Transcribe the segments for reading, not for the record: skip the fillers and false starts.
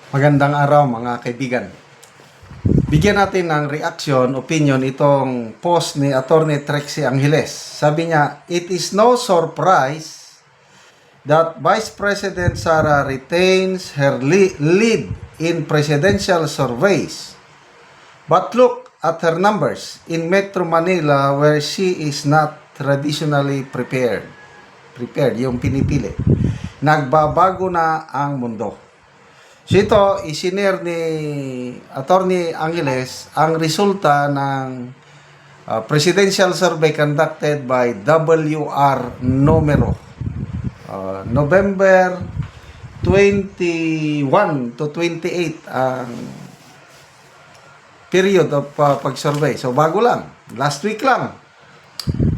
Magandang araw mga kaibigan. Bigyan natin ng reaction, opinion itong post ni Attorney Trixie Angeles. Sabi niya, "It is no surprise that Vice President Sara retains her lead in presidential surveys. But look at her numbers in Metro Manila where she is not traditionally prepared." Yung pinipili. Nagbabago na ang mundo. So ito, isinare ni Attorney Angeles ang resulta ng presidential survey conducted by WR Numero. November 21 to 28 ang period of pag-survey. So bago lang, last week lang.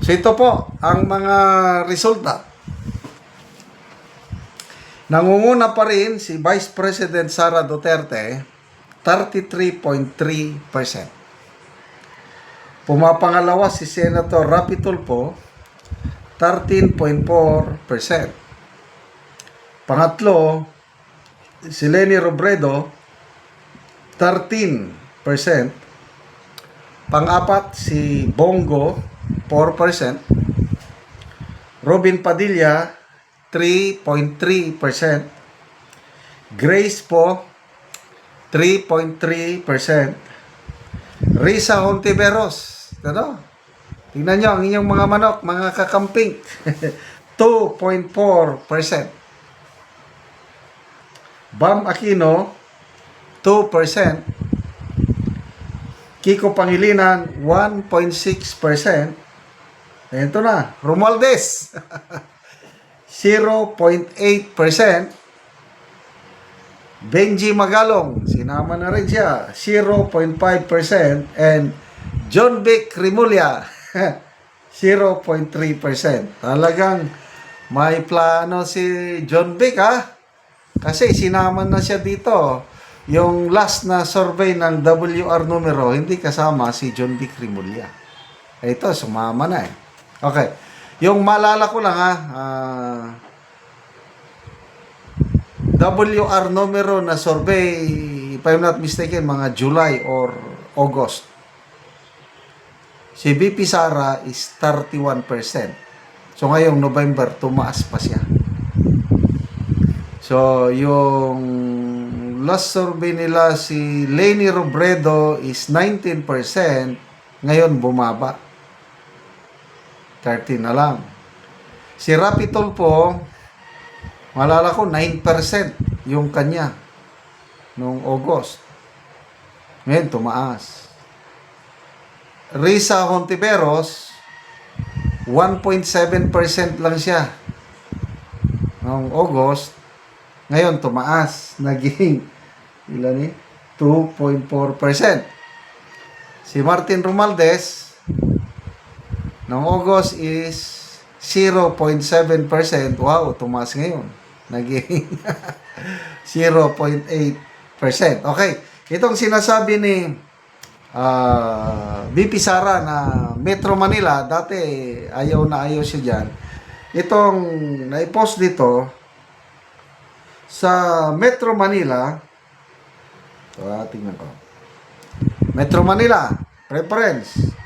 So ito po ang mga resulta. Nangunguna pa rin si Vice President Sara Duterte, 33.3%. Pumapangalawa si Senator Rapi Tulfo, 13.4%. Pangatlo, si Leni Robredo, 13%. Pang-apat, si Bongo, 4%. Robin Padilla, 3.3%. Grace po, 3.3%. Risa Hontiveros, tingnan nyo ang inyong mga manok, mga kakamping, 2.4%. Bam Aquino, 2%. Kiko Pangilinan, 1.6%. Ito na, Romualdez, 0.8%. Benji Magalong, sinama na rin siya, 0.5%. And John Vic Rimulya, 0.3%. Talagang may plano si John Vic, kasi sinama na siya dito. Yung last na survey ng WR Numero, hindi kasama si John Vic Rimulya. Ito, sumama na eh. Okay. Yung maalala ko lang WR Numero na survey, if I'm not mistaken, mga July or August. Si VP Sara is 31%. So ngayong November, tumaas pa siya. So yung last survey nila, si Leni Robredo is 19%. Ngayon bumaba. 13 na lang. Si Rapi Tulfo, malala ko, 9% yung kanya noong August. Ngayon, tumaas. Risa Hontiveros, 1.7% lang siya noong August. Ngayon, tumaas. Naging, ilan eh? 2.4%. Si Martin Romualdez, noong August is 0.7%. Wow, tumaas ngayon. Naging 0.8%. Okay. Itong sinasabi ni VP Sara na Metro Manila, dati ayaw na ayaw siya dyan. Itong naipost dito sa Metro Manila. Tingnan ko. Metro Manila, preference.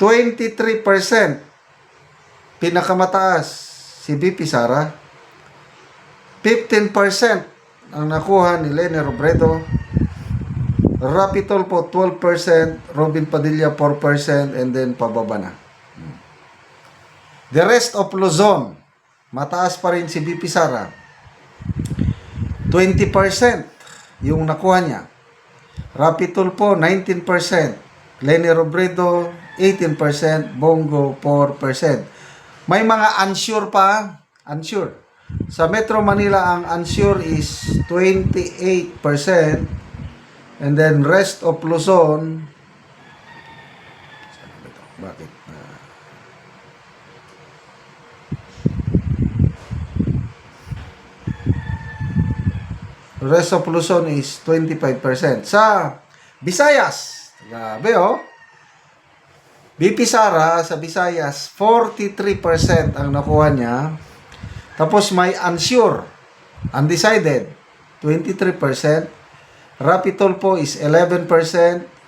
23% pinakamataas si VP Sara. 15% ang nakuha ni Leni Robredo. Rapi Tulfo 12%, Robin Padilla 4%, and then pababa na. The rest of Luzon, mataas pa rin si VP Sara. 20% yung nakuha niya. Rapi Tulfo 19%, Leni Robredo 18%, Bongo 4%. May mga unsure pa, unsure. Sa Metro Manila, ang unsure is 28%. And then rest of Luzon, bakit? Rest of Luzon is 25%. Sa Visayas, grabe VP Sara sa Visayas, 43% ang nakuha niya. Tapos may unsure. Undecided, 23%. Rapi Tulfo is 11%.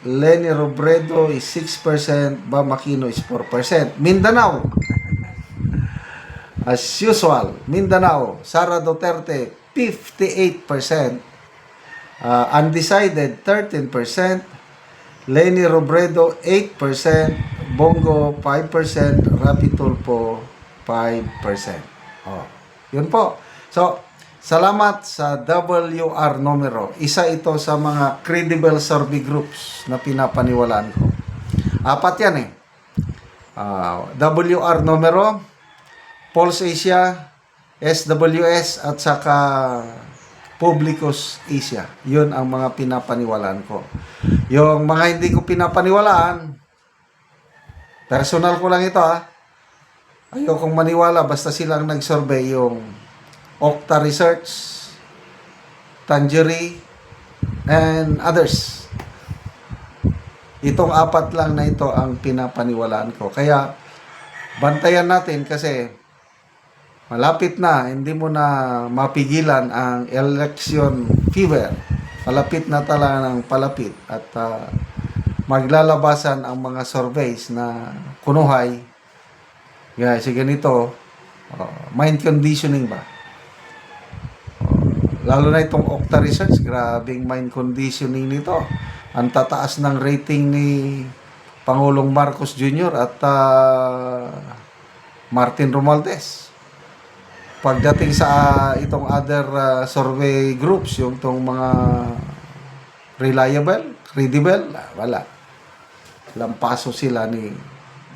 Leni Robredo is 6%. Bam Aquino is 4%. Mindanao, as usual, Mindanao, Sara Duterte, 58%. Undecided, 13%. Leni Robredo, 8%. Bongo, 5%. Rapi Tulfo, 5%. Oh, yun po. So, salamat sa WR numero. Isa ito sa mga credible survey groups na pinapaniwalaan ko. 4 yan eh. WR numero, Pulse Asia, SWS, at saka Publicus Asia. Yun ang mga pinapaniwalaan ko. Yung mga hindi ko pinapaniwalaan, personal ko lang ito ayokong maniwala basta silang nag-survey, yung Okta Research, Tangery, and others. Itong 4 lang na ito ang pinapaniwalaan ko. Kaya, bantayan natin kasi malapit na, hindi mo na mapigilan ang election fever. Palapit na talaga ng palapit at maglalabasan ang mga surveys na kunuhay. Kasi ganito, mind conditioning ba? Lalo na itong Okta Research, grabing mind conditioning nito. Ang tataas ng rating ni Pangulong Marcos Jr. at Martin Romualdez. Pagdating sa itong other survey groups, yung itong mga reliable, credible, wala. Lampaso sila ni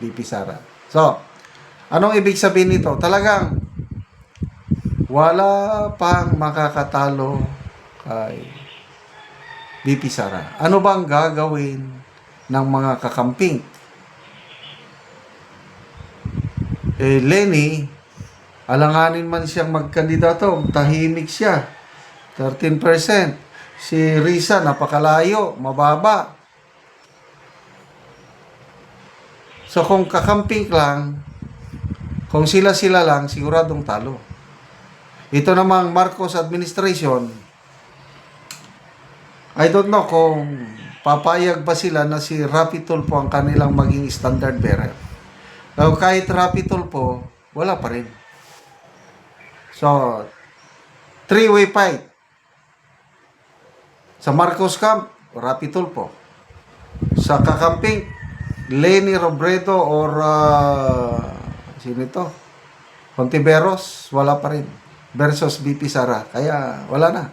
BP Sara. So, anong ibig sabihin nito? Talagang wala pang makakatalo kay BP Sara. Ano bang gagawin ng mga kakamping? Leni, alanganin man siyang magkandidato, tahimik siya. 13%. Si Risa, napakalayo, mababa. So kung kakamping lang, kung sila-sila lang, siguradong talo. Ito namang Marcos administration, I don't know kung papayag ba sila na si Rapi Tulfo ang kanilang maging standard bearer. Pero kahit Rapi Tulfo, wala pa rin. So, three-way fight. Sa Marcos camp, Rapi Tulfo. Sa kakamping, Leni Robredo or sino ito? Contiveros, wala pa rin. Versus BP Sara. Kaya wala na.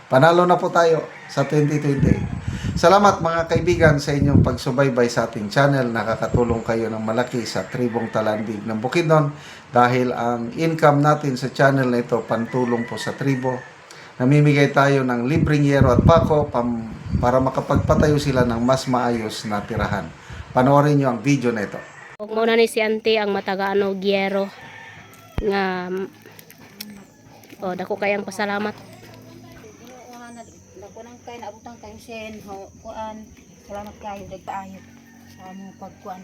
Panalo na po tayo sa 2020. Salamat mga kaibigan sa inyong pagsubaybay sa ating channel. Nakakatulong kayo ng malaki sa Tribong Talandig ng Bukidnon dahil ang income natin sa channel na ito pantulong po sa tribo. Namimigay tayo ng libreng yero at pako para makapagpatayo sila ng mas maayos na tirahan. Panoorin nyo ang video na ito. Huwag muna ni si Auntie ang matagaano gyero nga dako kayang pasalamat. Dako nang kay naabutang kay sen kuan. Salamat kayo dagpaayo sa among pagkuan.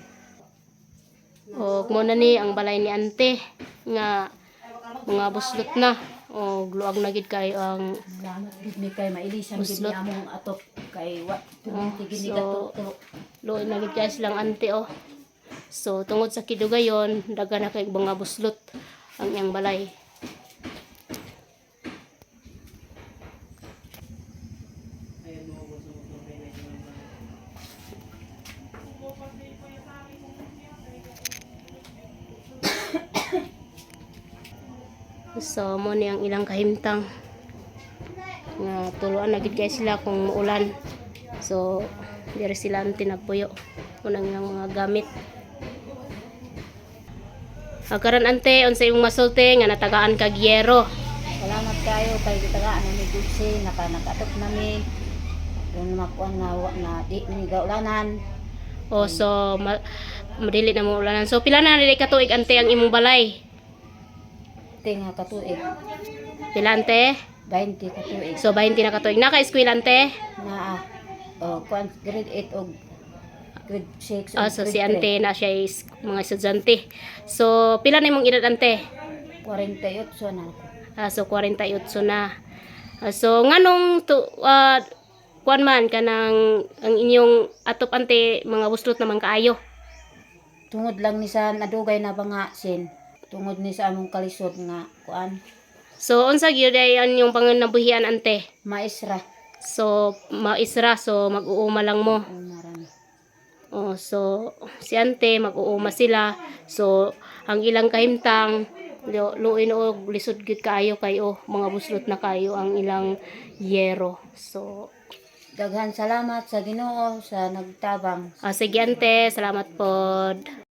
Huwag muna ni ang balay ni Auntie nga mga buslot na. Gluag na gid kayo ang Salamat gid mi kay mailisan gid Buslot. ni among atop kay wa tigini so, gato. luoy na gid kayo silang Auntie So tungod sa kidugayon, daga na kay mga buslot ang iyang balay. So mo ni ang ilang kahimtang nga tuluan na gid kay sila kung muulan. So diri sila Auntie nagpuyo unang ilang mga gamit. Karon Auntie, unsa imong masulti nga natagaan kag yero? Salamat kayo kay gitagaan ni Gutsi nakatop nami. Don makuan na di ni gaulanan. So madili na mo ulanan. So pila na dili ka tuig Auntie ang imong balay? Tinga katuig. Pila Auntie? 20 katuig. So 20 na ka tuig. Naka-eskwela Auntie? Na kuan grade 8 og grade 6. So si Auntie na siya is mga estudyante. So pila na imong edad Auntie? 48 na ako. So 48 na. So nganong kuan man kanang ang inyong atop ante mga buslot naman kaayo. Tungod lang ni sa nadugay na bangasin. Tungod ni sa among kalisod nga kuan So unsa gyud ay ang inyong panganabuhian ante? maestra. So maisra so mag-uuma lang mo. Umaran. Oh, so si ante mag-uuma sila. So ang ilang kahimtang luin og lisod gyud kaayo kayo mga buslot na kayo ang ilang yero. So Daghan salamat sa Ginoo sa nagtabang. sige ante, salamat pod.